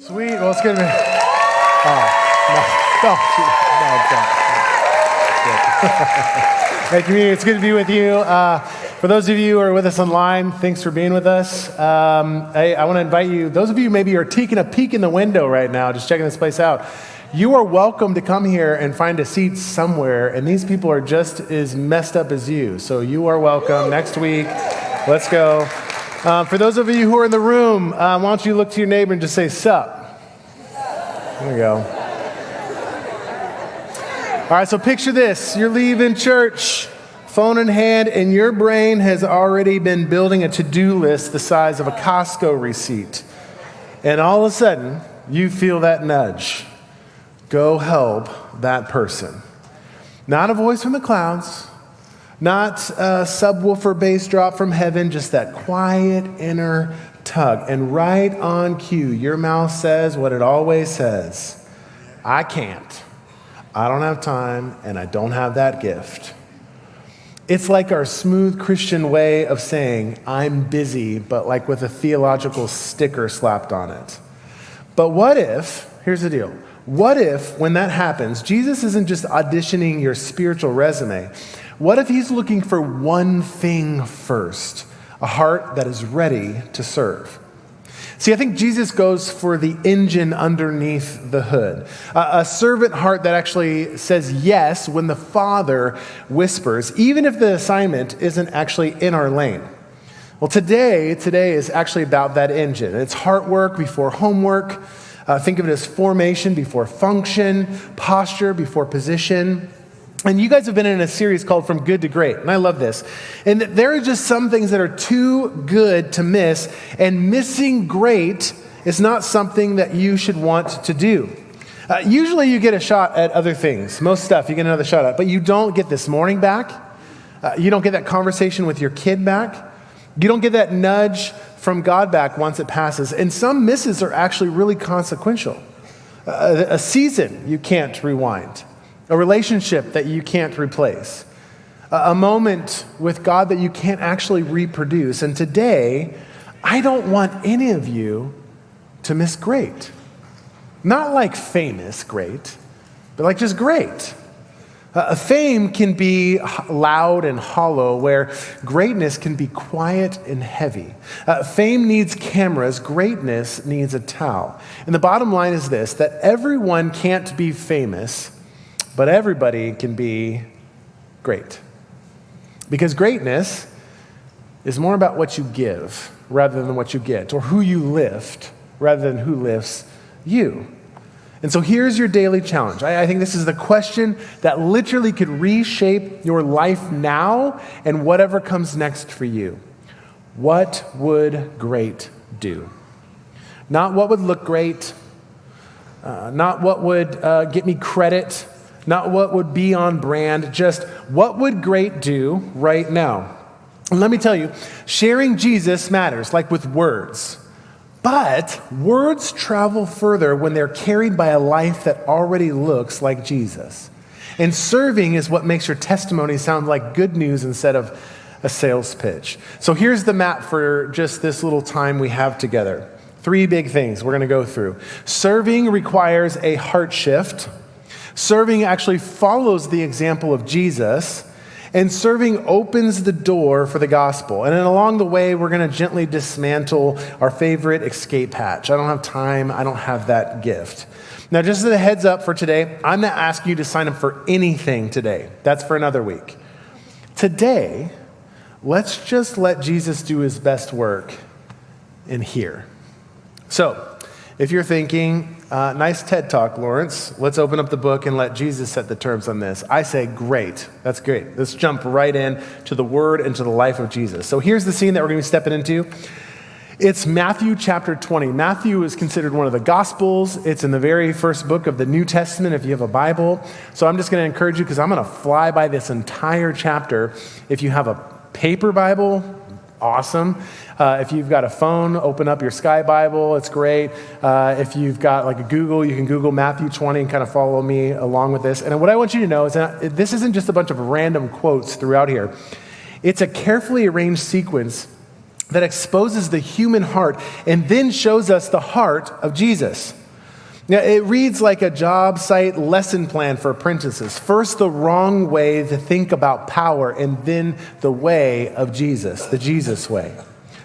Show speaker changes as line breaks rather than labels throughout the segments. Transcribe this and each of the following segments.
Sweet. Well, it's good to be. Oh, no. Hey, community, it's good to be with you. For those of you who are with us online, thanks for being with us. I want to invite you, those of you maybe who are taking a peek in the window right now, just checking this place out, you are welcome to come here and find a seat somewhere, and these people are just as messed up as you. So you are welcome. Next week, let's go. For those of you who are in the room, why don't you look to your neighbor and just say, sup. There we go. All right, so picture this. You're leaving church, phone in hand, and your brain has already been building a to-do list the size of a Costco receipt. And all of a sudden, you feel that nudge. Go help that person. Not a voice from the clouds, not a subwoofer bass drop from heaven, just that quiet inner tug. And right on cue, your mouth says what it always says. I can't. I don't have time, and I don't have that gift. It's like our smooth Christian way of saying, I'm busy, but like with a theological sticker slapped on it. But what if, here's the deal, what if when that happens, Jesus isn't just auditioning your spiritual resume? What if he's looking for one thing first? A heart that is ready to serve. See, I think Jesus goes for the engine underneath the hood. A servant heart that actually says yes when the Father whispers, even if the assignment isn't actually in our lane. Well, today is actually about that engine. It's heart work before homework. Think of it as formation before function, posture before position. And you guys have been in a series called From Good to Great, and I love this. And there are just some things that are too good to miss, and missing great is not something that you should want to do. Usually you get a shot at other things. Most stuff you get another shot at, but you don't get this morning back. You don't get that conversation with your kid back. You don't get that nudge from God back once it passes. And some misses are actually really consequential. A season you can't rewind. A relationship that you can't replace. A moment with God that you can't actually reproduce. And today, I don't want any of you to miss great. Not like famous great, but like just great. Fame can be loud and hollow, where greatness can be quiet and heavy. Fame needs cameras, greatness needs a towel. And the bottom line is this, that everyone can't be famous, but everybody can be great. Because greatness is more about what you give rather than what you get, or who you lift rather than who lifts you. And so here's your daily challenge. I think this is the question that literally could reshape your life now and whatever comes next for you. What would great do? Not what would look great, not what would get me credit, not what would be on brand, just what would great do right now? And let me tell you, sharing Jesus matters, like with words. But words travel further when they're carried by a life that already looks like Jesus. And serving is what makes your testimony sound like good news instead of a sales pitch. So here's the map for just this little time we have together. 3 big things we're going to go through. Serving requires a heart shift. Serving actually follows the example of Jesus, and serving opens the door for the gospel. And then along the way, we're going to gently dismantle our favorite escape hatch. I don't have time. I don't have that gift. Now, just as a heads up for today, I'm not asking you to sign up for anything today. That's for another week. Today, let's just let Jesus do his best work in here. So, if you're thinking, nice TED Talk, Lawrence, let's open up the book and let Jesus set the terms on this. I say, great. That's great. Let's jump right in to the word and to the life of Jesus. So here's the scene that we're going to be stepping into. It's Matthew chapter 20. Matthew is considered one of the Gospels. It's in the very first book of the New Testament if you have a Bible. So I'm just going to encourage you because I'm going to fly by this entire chapter. If you have a paper Bible, awesome. If you've got a phone, open up your Sky Bible. It's great. If you've got like a Google, you can Google Matthew 20 and kind of follow me along with this. And what I want you to know is that this isn't just a bunch of random quotes throughout here. It's a carefully arranged sequence that exposes the human heart and then shows us the heart of Jesus. Now, it reads like a job site lesson plan for apprentices. First, the wrong way to think about power, and then the way of Jesus, the Jesus way.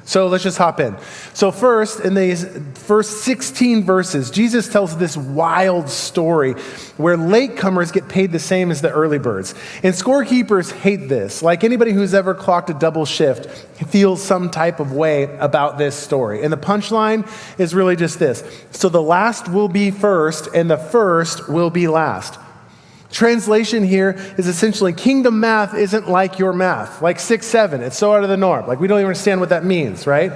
So let's just hop in. So first, in these first 16 verses, Jesus tells this wild story where latecomers get paid the same as the early birds. And scorekeepers hate this. Like anybody who's ever clocked a double shift feels some type of way about this story. And the punchline is really just this. So the last will be first, and the first will be last. Translation here is essentially kingdom math isn't like your math, like 6, 7. It's so out of the norm. Like we don't even understand what that means, right?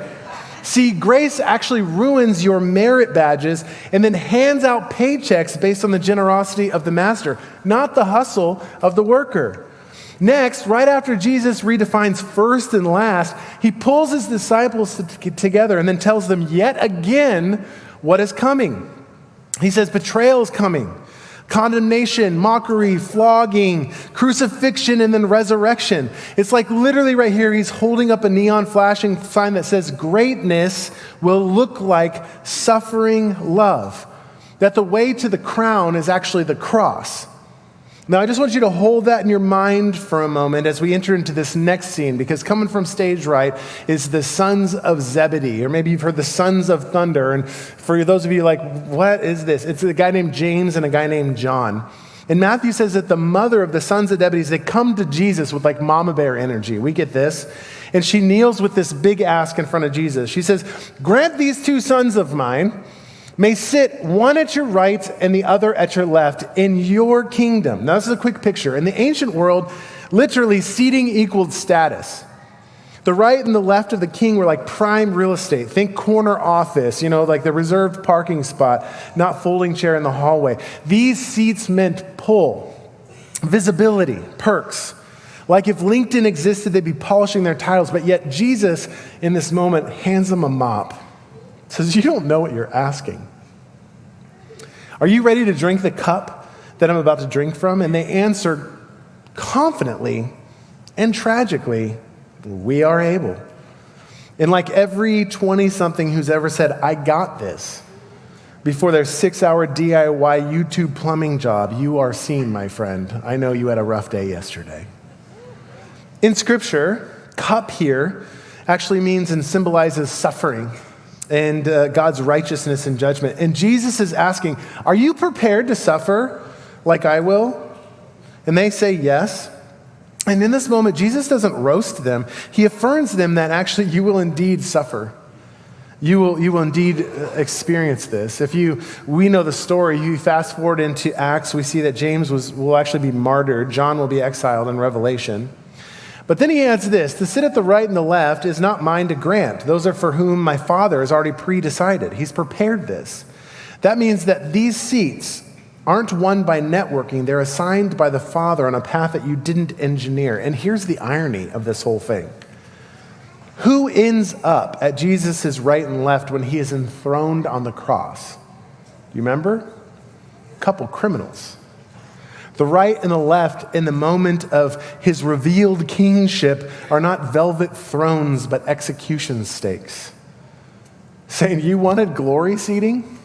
See, grace actually ruins your merit badges and then hands out paychecks based on the generosity of the master, not the hustle of the worker. Next, right after Jesus redefines first and last, he pulls his disciples together and then tells them yet again what is coming. He says betrayal is coming. Condemnation, mockery, flogging, crucifixion, and then resurrection. It's like literally right here, he's holding up a neon flashing sign that says greatness will look like suffering love. That the way to the crown is actually the cross. Now, I just want you to hold that in your mind for a moment as we enter into this next scene, because coming from stage right is the sons of Zebedee, or maybe you've heard the sons of thunder. And for those of you like, what is this? It's a guy named James and a guy named John. And Matthew says that the mother of the sons of Zebedee, they come to Jesus with like mama bear energy. We get this. And she kneels with this big ask in front of Jesus. She says, grant these 2 sons of mine may sit one at your right and the other at your left in your kingdom. Now, this is a quick picture. In the ancient world, literally seating equaled status. The right and the left of the king were like prime real estate. Think corner office, like the reserved parking spot, not folding chair in the hallway. These seats meant pull, visibility, perks. Like if LinkedIn existed, they'd be polishing their titles, but yet Jesus, in this moment, hands them a mop. Says, you don't know what you're asking. Are you ready to drink the cup that I'm about to drink from? And they answer confidently and tragically, we are able. And like every 20-something who's ever said, I got this, before their 6-hour DIY YouTube plumbing job, you are seen, my friend. I know you had a rough day yesterday. In Scripture, cup here actually means and symbolizes suffering and God's righteousness and judgment. And Jesus is asking, are you prepared to suffer like I will? And they say yes. And in this moment, Jesus doesn't roast them. He affirms them that actually you will indeed suffer. You will indeed experience this. We know the story. You fast forward into Acts, we see that James will actually be martyred. John will be exiled in Revelation. But then he adds this, to sit at the right and the left is not mine to grant. Those are for whom my Father has already pre-decided. He's prepared this. That means that these seats aren't won by networking. They're assigned by the Father on a path that you didn't engineer. And here's the irony of this whole thing. Who ends up at Jesus' right and left when he is enthroned on the cross? You remember? A couple criminals. The right and the left in the moment of his revealed kingship are not velvet thrones, but execution stakes. Saying, you wanted glory seating?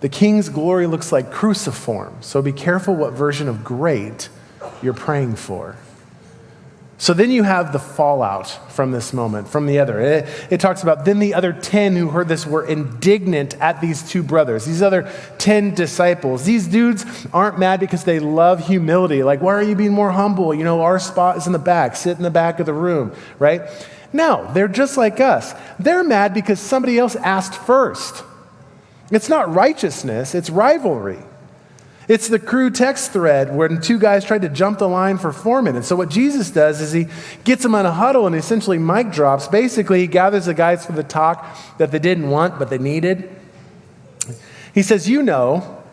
The king's glory looks like cruciform, so be careful what version of great you're praying for. So then you have the fallout from this moment, from the other. It talks about, then the other 10 who heard this were indignant at these 2 brothers, these other 10 disciples. These dudes aren't mad because they love humility. Like, why are you being more humble? Our spot is in the back. Sit in the back of the room, right? No, they're just like us. They're mad because somebody else asked first. It's not righteousness, it's rivalry. It's the crew text thread when 2 guys tried to jump the line for foreman. And so what Jesus does is he gets them on a huddle and essentially mic drops. Basically, he gathers the guys for the talk that they didn't want, but they needed. He says, you know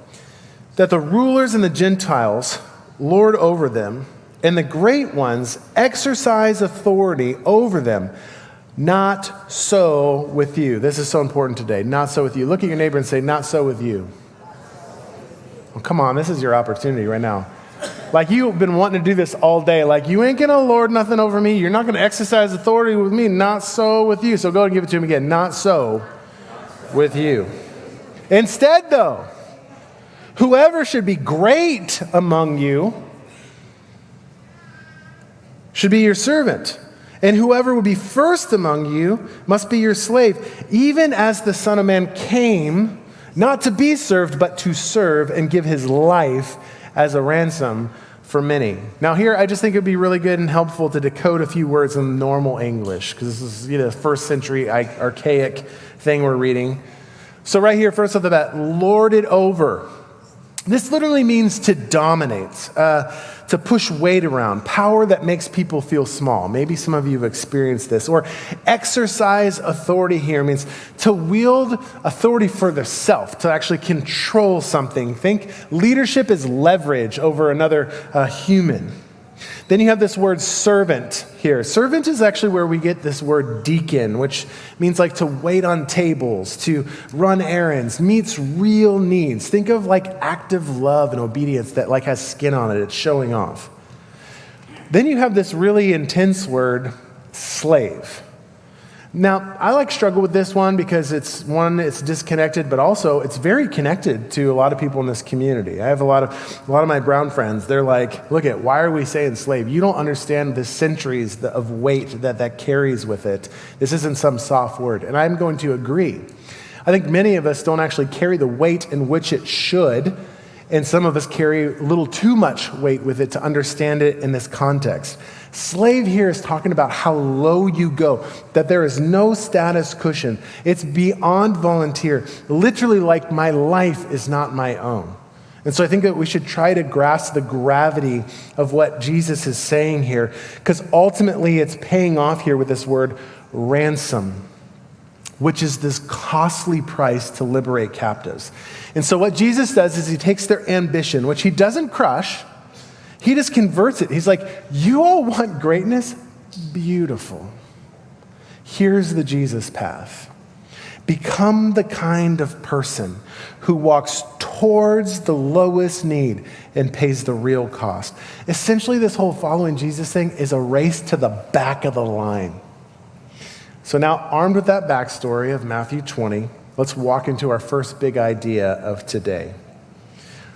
that the rulers and the Gentiles lord over them, and the great ones exercise authority over them. Not so with you. This is so important today. Not so with you. Look at your neighbor and say, not so with you. Well, come on, this is your opportunity right now. Like you've been wanting to do this all day. Like you ain't going to lord nothing over me. You're not going to exercise authority with me. Not so with you. So go and give it to him again. Not so with you. Instead, though, whoever should be great among you should be your servant. And whoever would be first among you must be your slave, even as the Son of Man came, not to be served, but to serve and give his life as a ransom for many. Now here, I just think it would be really good and helpful to decode a few words in normal English, because this is first century archaic thing we're reading. So right here, first off the bat, lord it over. This literally means to dominate, to push weight around, power that makes people feel small. Maybe some of you have experienced this. Or exercise authority here means to wield authority for the self, to actually control something. Think leadership is leverage over another human. Then you have this word servant here. Servant is actually where we get this word deacon, which means like to wait on tables, to run errands, meets real needs. Think of like active love and obedience that like has skin on it. It's showing off. Then you have this really intense word, slave. Now, I struggle with this one because it's disconnected, but also it's very connected to a lot of people in this community. I have a lot of my brown friends. They're like, look at, why are we saying slave? You don't understand the centuries of weight that carries with it. This isn't some soft word. And I'm going to agree. I think many of us don't actually carry the weight in which it should, and some of us carry a little too much weight with it to understand it in this context. Slave here is talking about how low you go, that there is no status cushion. It's beyond volunteer, literally like my life is not my own. And so I think that we should try to grasp the gravity of what Jesus is saying here, because ultimately it's paying off here with this word ransom, which is this costly price to liberate captives. And so what Jesus does is he takes their ambition, which he doesn't crush, he just converts it. He's like, you all want greatness? Beautiful. Here's the Jesus path. Become the kind of person who walks towards the lowest need and pays the real cost. Essentially, this whole following Jesus thing is a race to the back of the line. So now, armed with that backstory of Matthew 20, let's walk into our first big idea of today.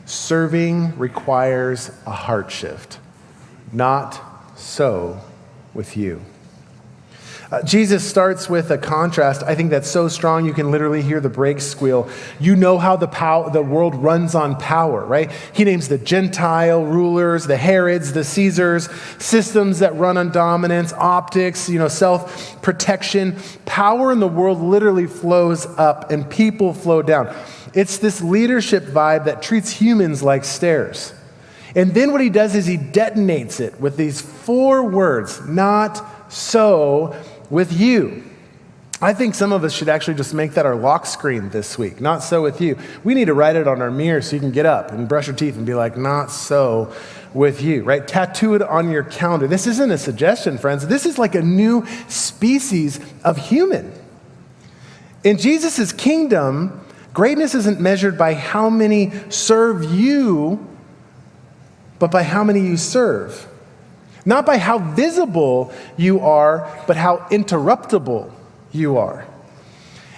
Serving requires a heart shift. Not so with you. Jesus starts with a contrast, I think that's so strong you can literally hear the brakes squeal. You know how the world runs on power, right? He names the Gentile rulers, the Herods, the Caesars, systems that run on dominance, optics, self-protection. Power in the world literally flows up and people flow down. It's this leadership vibe that treats humans like stairs. And then what he does is he detonates it with these 4 words, not so with you. I think some of us should actually just make that our lock screen this week. Not so with you. We need to write it on our mirror so you can get up and brush your teeth and be like, not so with you, right? Tattoo it on your calendar. This isn't a suggestion, friends. This is like a new species of human. In Jesus' kingdom, greatness isn't measured by how many serve you, but by how many you serve. Not by how visible you are, but how interruptible you are.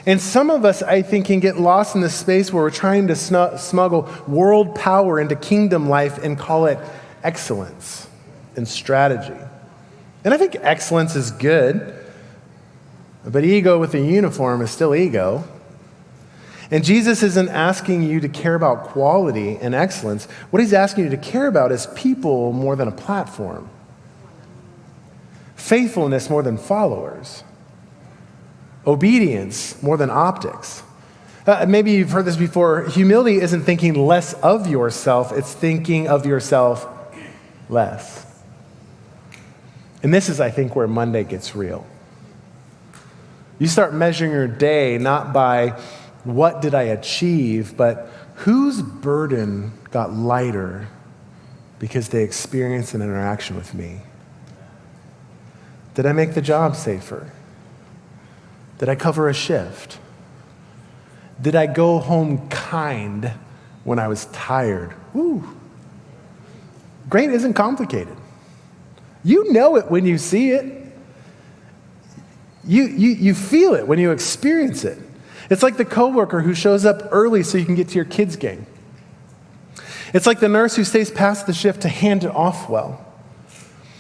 And some of us, I think, can get lost in this space where we're trying to smuggle world power into kingdom life and call it excellence and strategy. And I think excellence is good, but ego with a uniform is still ego. And Jesus isn't asking you to care about quality and excellence. What he's asking you to care about is people more than a platform. Faithfulness more than followers. Obedience more than optics. Maybe you've heard this before. Humility isn't thinking less of yourself, it's thinking of yourself less. And this is, I think, where Monday gets real. You start measuring your day not by what did I achieve, but whose burden got lighter because they experienced an interaction with me? Did I make the job safer? Did I cover a shift? Did I go home kind when I was tired? Woo. Great isn't complicated. You know it when you see it. You feel it when you experience it. It's like the coworker who shows up early so you can get to your kids' game. It's like the nurse who stays past the shift to hand it off well.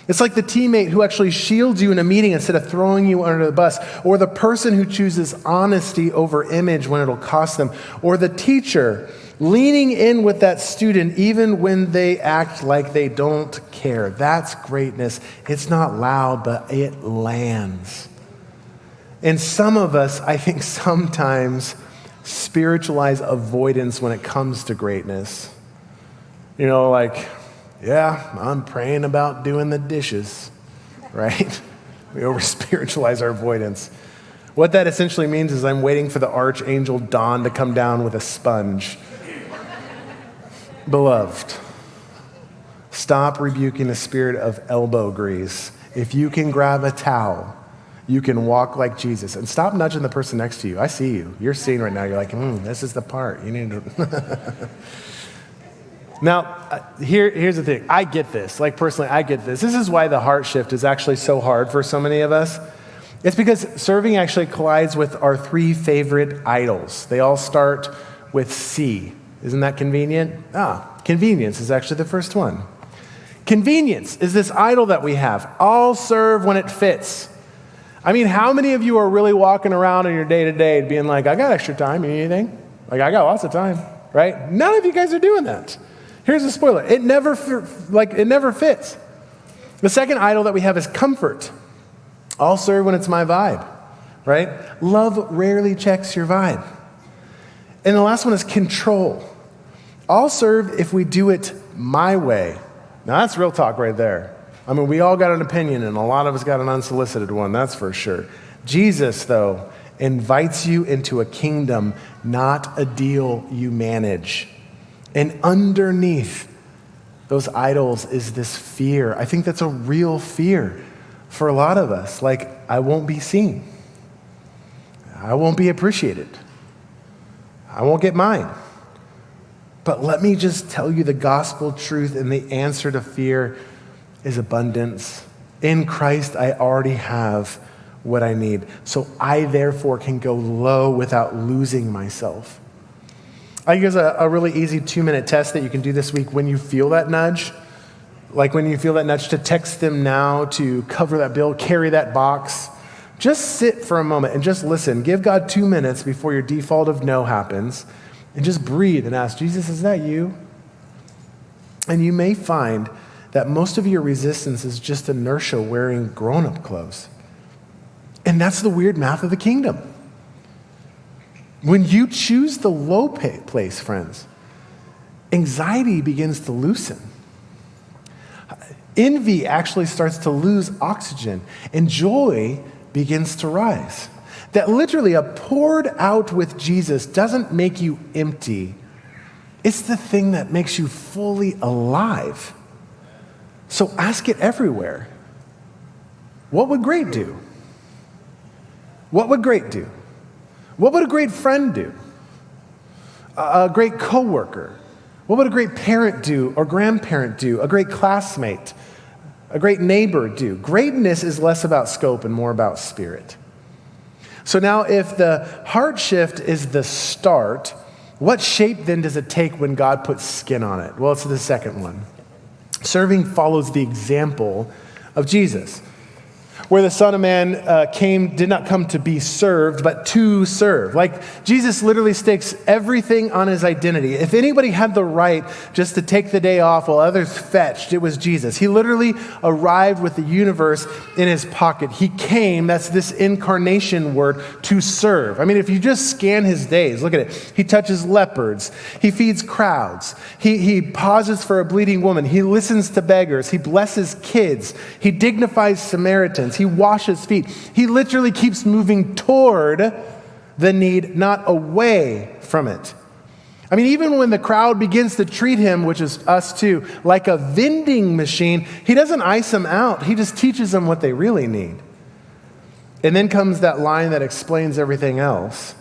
It's like the teammate who actually shields you in a meeting instead of throwing you under the bus, or the person who chooses honesty over image when it'll cost them, or the teacher leaning in with that student even when they act like they don't care. That's greatness. It's not loud, but it lands. And some of us, I think, sometimes spiritualize avoidance when it comes to greatness. You know, like, yeah, I'm praying about doing the dishes, right? We over-spiritualize our avoidance. What that essentially means is I'm waiting for the archangel Don to come down with a sponge. Beloved, stop rebuking the spirit of elbow grease. If you can grab a towel, you can walk like Jesus. And stop nudging the person next to you. I see you. You're seeing right now. You're like, this is the part. You need to... Now, here's the thing. I get this. Like, personally, I get this. This is why the heart shift is actually so hard for so many of us. It's because serving actually collides with our 3 favorite idols. They all start with C. Isn't that convenient? Convenience is actually the first one. Convenience is this idol that we have. I'll serve when it fits. I mean, how many of you are really walking around in your day-to-day being like, I got extra time, you need anything? Like, I got lots of time, right? None of you guys are doing that. Here's a spoiler. It never fits. The second idol that we have is comfort. I'll serve when it's my vibe, right? Love rarely checks your vibe. And the last one is control. I'll serve if we do it my way. Now, that's real talk right there. I mean, we all got an opinion, and a lot of us got an unsolicited one, that's for sure. Jesus, though, invites you into a kingdom, not a deal you manage. And underneath those idols is this fear. I think that's a real fear for a lot of us. Like, I won't be seen. I won't be appreciated. I won't get mine. But let me just tell you the gospel truth, and the answer to fear is abundance. In Christ, I already have what I need. So I therefore can go low without losing myself. I think there's a really easy 2-minute test that you can do this week when you feel that nudge. Like when you feel that nudge to text them now, to cover that bill, carry that box. Just sit for a moment and just listen. Give God 2 minutes before your default of no happens. And just breathe and ask, Jesus, is that you? And you may find that most of your resistance is just inertia wearing grown-up clothes. And that's the weird math of the kingdom. When you choose the low place, friends, anxiety begins to loosen. Envy actually starts to lose oxygen, and joy begins to rise. That literally a poured out with Jesus doesn't make you empty. It's the thing that makes you fully alive. So ask it everywhere. What would great do? What would great do? What would a great friend do? A great coworker? What would a great parent do or grandparent do? A great classmate? A great neighbor do? Greatness is less about scope and more about spirit. So now if the heart shift is the start, what shape then does it take when God puts skin on it? Well, it's the second one. Serving follows the example of Jesus. Where the Son of Man did not come to be served, but to serve. Like, Jesus literally stakes everything on his identity. If anybody had the right just to take the day off while others fetched, it was Jesus. He literally arrived with the universe in his pocket. He came, that's this incarnation word, to serve. I mean, if you just scan his days, look at it. He touches leopards. He feeds crowds. He pauses for a bleeding woman. He listens to beggars. He blesses kids. He dignifies Samaritans. He washes feet. He literally keeps moving toward the need, not away from it. I mean, even when the crowd begins to treat him, which is us too, like a vending machine, he doesn't ice them out. He just teaches them what they really need. And then comes that line that explains everything else.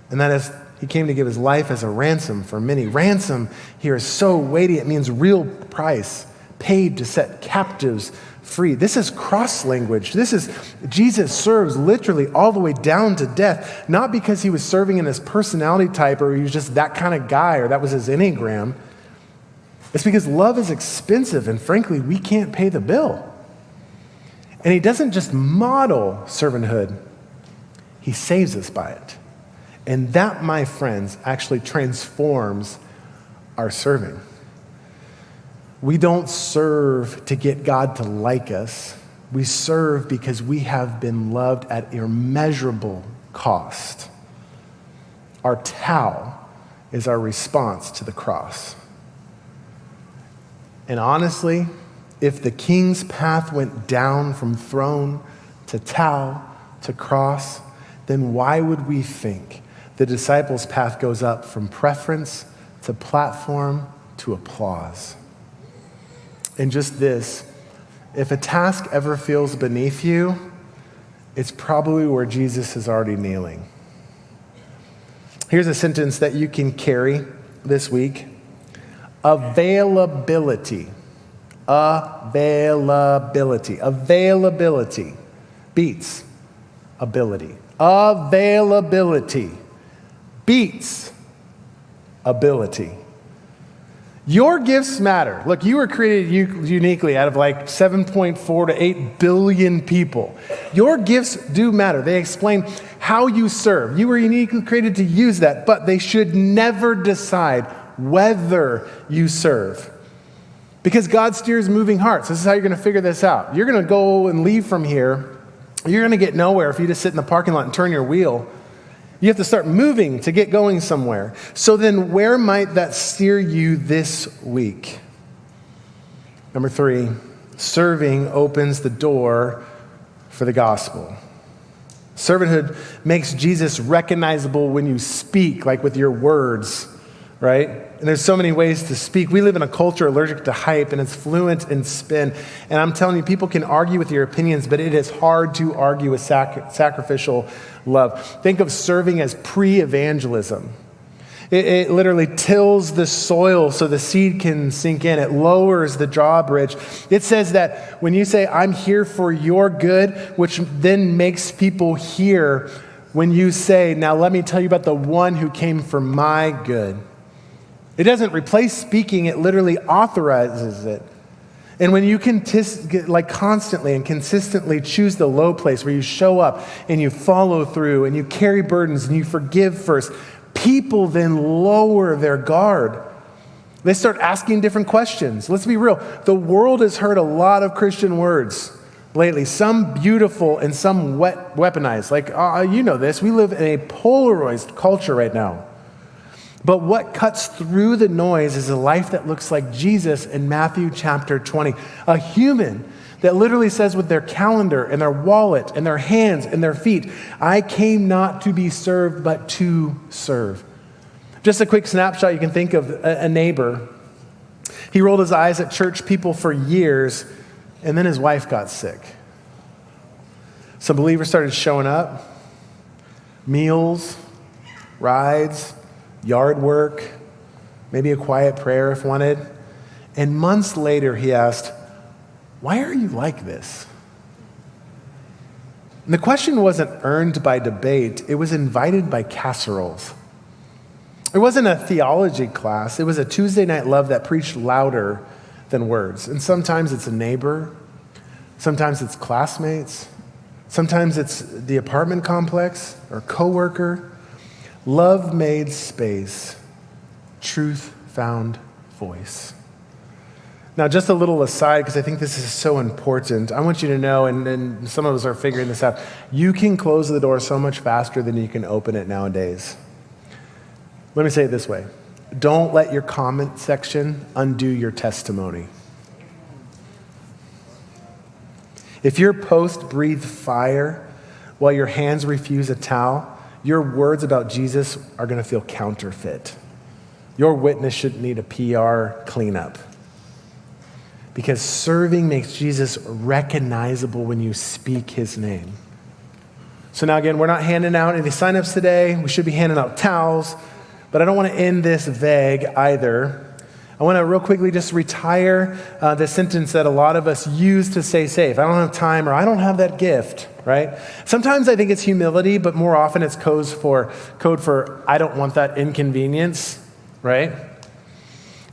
And that is, he came to give his life as a ransom for many. Ransom here is so weighty, it means real price. paid to set captives free. This is cross language. This is Jesus serves literally all the way down to death, not because he was serving in his personality type or he was just that kind of guy or that was his Enneagram. It's because love is expensive and frankly, we can't pay the bill. And he doesn't just model servanthood, he saves us by it. And that, my friends, actually transforms our serving. We don't serve to get God to like us. We serve because we have been loved at immeasurable cost. Our tau is our response to the cross. And honestly, if the king's path went down from throne to tau to cross, then why would we think the disciples' path goes up from preference to platform to applause? And just this, if a task ever feels beneath you, it's probably where Jesus is already kneeling. Here's a sentence that you can carry this week. Availability. Availability. Availability beats ability. Availability beats ability. Your gifts matter. Look, you were created uniquely out of like 7.4 to 8 billion people. Your gifts do matter. They explain how you serve. You were uniquely created to use that, but they should never decide whether you serve. Because God steers moving hearts. This is how you're going to figure this out. You're going to go and leave from here. You're going to get nowhere if you just sit in the parking lot and turn your wheel. You have to start moving to get going somewhere. So then where might that steer you this week? Number 3, serving opens the door for the gospel. Servanthood makes Jesus recognizable when you speak, like with your words, right? And there's so many ways to speak. We live in a culture allergic to hype, and it's fluent in spin. And I'm telling you, people can argue with your opinions, but it is hard to argue with sacrificial love. Think of serving as pre-evangelism. It literally tills the soil so the seed can sink in. It lowers the drawbridge. It says that when you say, I'm here for your good, which then makes people hear when you say, now let me tell you about the one who came for my good. It doesn't replace speaking, it literally authorizes it. And when you can constantly and consistently choose the low place where you show up and you follow through and you carry burdens and you forgive first, people then lower their guard. They start asking different questions. Let's be real. The world has heard a lot of Christian words lately, some beautiful and some weaponized. Like, you know this, we live in a polarized culture right now. But what cuts through the noise is a life that looks like Jesus in Matthew chapter 20. A human that literally says with their calendar and their wallet and their hands and their feet, I came not to be served, but to serve. Just a quick snapshot, you can think of a neighbor. He rolled his eyes at church people for years, and then his wife got sick. Some believers started showing up, meals, rides, yard work, maybe a quiet prayer if wanted. And months later, he asked, why are you like this? And the question wasn't earned by debate. It was invited by casseroles. It wasn't a theology class. It was a Tuesday night love that preached louder than words. And sometimes it's a neighbor. Sometimes it's classmates. Sometimes it's the apartment complex or coworker. Love made space. Truth found voice. Now, just a little aside, because I think this is so important. I want you to know, and some of us are figuring this out, you can close the door so much faster than you can open it nowadays. Let me say it this way. Don't let your comment section undo your testimony. If your post breathed fire while your hands refuse a towel, your words about Jesus are going to feel counterfeit. Your witness shouldn't need a PR cleanup. Because serving makes Jesus recognizable when you speak his name. So now again, we're not handing out any signups today. We should be handing out towels. But I don't want to end this vague either. I want to real quickly just retire the sentence that a lot of us use to stay safe. I don't have time, or I don't have that gift, right? Sometimes I think it's humility, but more often it's code for I don't want that inconvenience, right?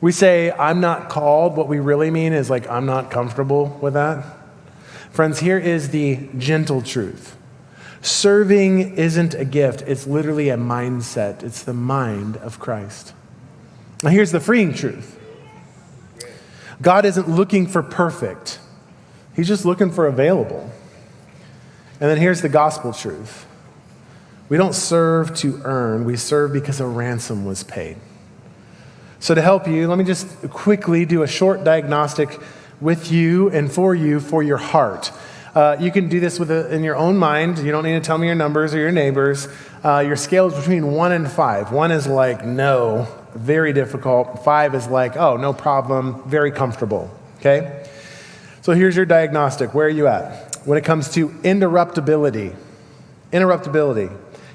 We say, I'm not called. What we really mean is like, I'm not comfortable with that. Friends, here is the gentle truth. Serving isn't a gift. It's literally a mindset. It's the mind of Christ. Now here's the freeing truth. God isn't looking for perfect. He's just looking for available. And then here's the gospel truth. We don't serve to earn. We serve because a ransom was paid. So to help you, let me just quickly do a short diagnostic with you and for your heart. You can do this in your own mind. You don't need to tell me your numbers or your neighbors. Your scale is between 1 and 5. 1 is like, no, very difficult. 5 is like, oh, no problem, very comfortable, okay? So here's your diagnostic. Where are you at? When it comes to interruptibility,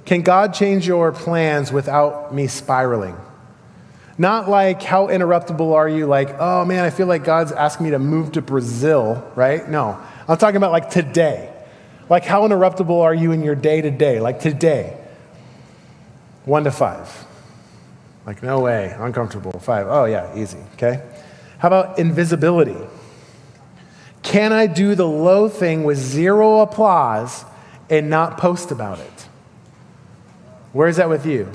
can God change your plans without me spiraling? Not like, how interruptible are you? Like, oh man, I feel like God's asking me to move to Brazil, right? No, I'm talking about like today. Like, how interruptible are you in your day to day? Like today, 1 to 5. Like, no way, uncomfortable. 5, oh yeah, easy, okay? How about invisibility? Can I do the low thing with 0 applause and not post about it? Where is that with you?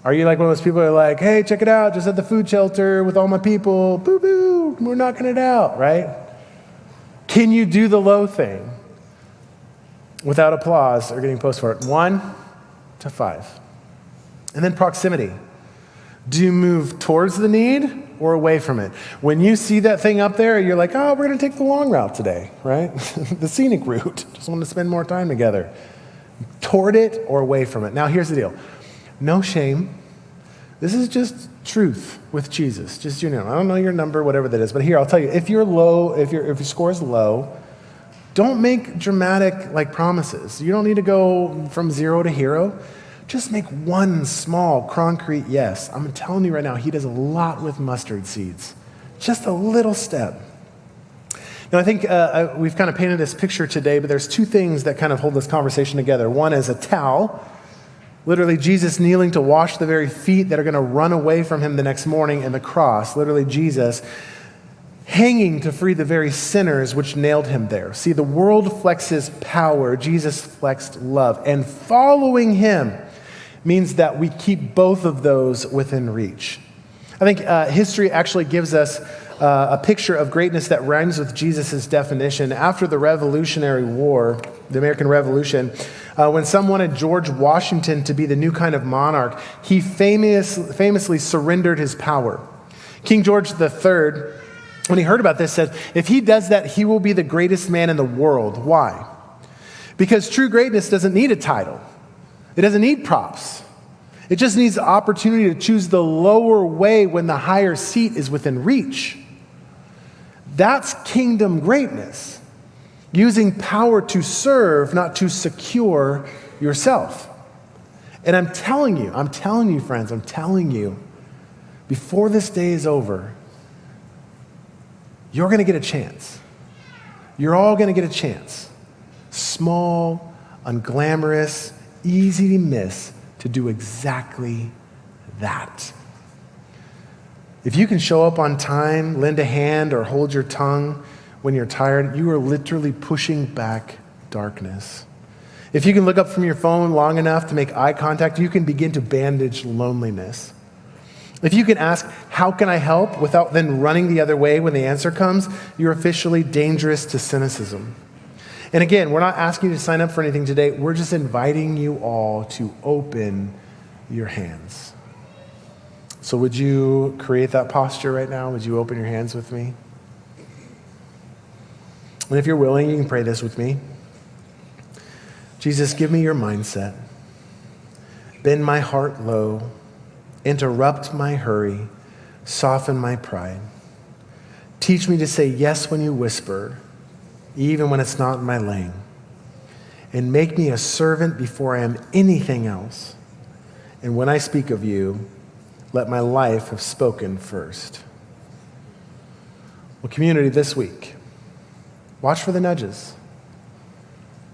Are you like one of those people who are like, hey, check it out, just at the food shelter with all my people, boo-boo, we're knocking it out, right? Can you do the low thing without applause or getting post for it? 1 to 5. And then proximity. Do you move towards the need or away from it? When you see that thing up there, you're like, oh, we're going to take the long route today, right? The scenic route. Just want to spend more time together. Toward it or away from it. Now, here's the deal. No shame. This is just truth with Jesus. Just, I don't know your number, whatever that is, but here, I'll tell you, if you're low, if your score is low, don't make dramatic promises. You don't need to go from 0 to hero. Just make one small, concrete yes. I'm telling you right now, he does a lot with mustard seeds. Just a little step. Now, I think we've kind of painted this picture today, but there's 2 things that kind of hold this conversation together. One is a towel. Literally, Jesus kneeling to wash the very feet that are going to run away from him the next morning, and the cross. Literally, Jesus hanging to free the very sinners which nailed him there. See, the world flexes power. Jesus flexed love. And following him means that we keep both of those within reach. I think history actually gives us a picture of greatness that rhymes with Jesus' definition. After the Revolutionary War, the American Revolution, when some wanted George Washington to be the new kind of monarch, he famously surrendered his power. King George III, when he heard about this, said, if he does that, he will be the greatest man in the world. Why? Because true greatness doesn't need a title. It doesn't need props. It just needs the opportunity to choose the lower way when the higher seat is within reach. That's kingdom greatness. Using power to serve, not to secure yourself. And I'm telling you, friends, before this day is over, you're going to get a chance. You're all going to get a chance. Small, unglamorous, easy to miss, to do exactly that. If you can show up on time, lend a hand, or hold your tongue when you're tired, you are literally pushing back darkness. If you can look up from your phone long enough to make eye contact, you can begin to bandage loneliness. If you can ask, how can I help, without then running the other way when the answer comes, you're officially dangerous to cynicism. And again, we're not asking you to sign up for anything today. We're just inviting you all to open your hands. So would you create that posture right now? Would you open your hands with me? And if you're willing, you can pray this with me. Jesus, give me your mindset. Bend my heart low. Interrupt my hurry. Soften my pride. Teach me to say yes when you whisper, even when it's not in my lane. And make me a servant before I am anything else. And when I speak of you, let my life have spoken first. Well, community, this week, watch for the nudges.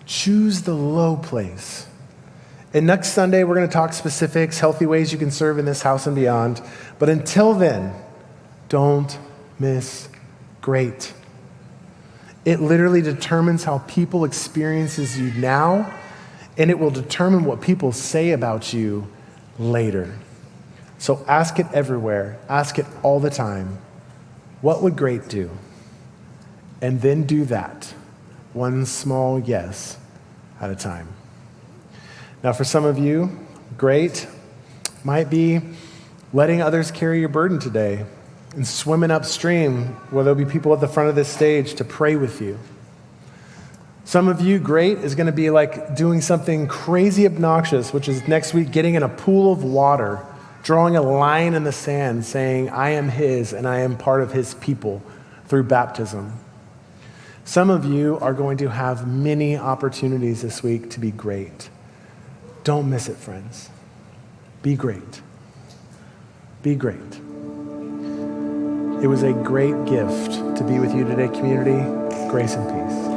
Choose the low place. And next Sunday, we're going to talk specifics, healthy ways you can serve in this house and beyond. But until then, don't miss great. It literally determines how people experiences you now, and it will determine what people say about you later. So ask it everywhere. Ask it all the time. What would great do? And then do that, one small yes at a time. Now, for some of you, great might be letting others carry your burden today and swimming upstream where there'll be people at the front of this stage to pray with you. Some of you, great is going to be like doing something crazy obnoxious, which is next week getting in a pool of water, drawing a line in the sand saying, I am his and I am part of his people through baptism. Some of you are going to have many opportunities this week to be great. Don't miss it, friends. Be great. Be great. It was a great gift to be with you today, community. Grace and peace.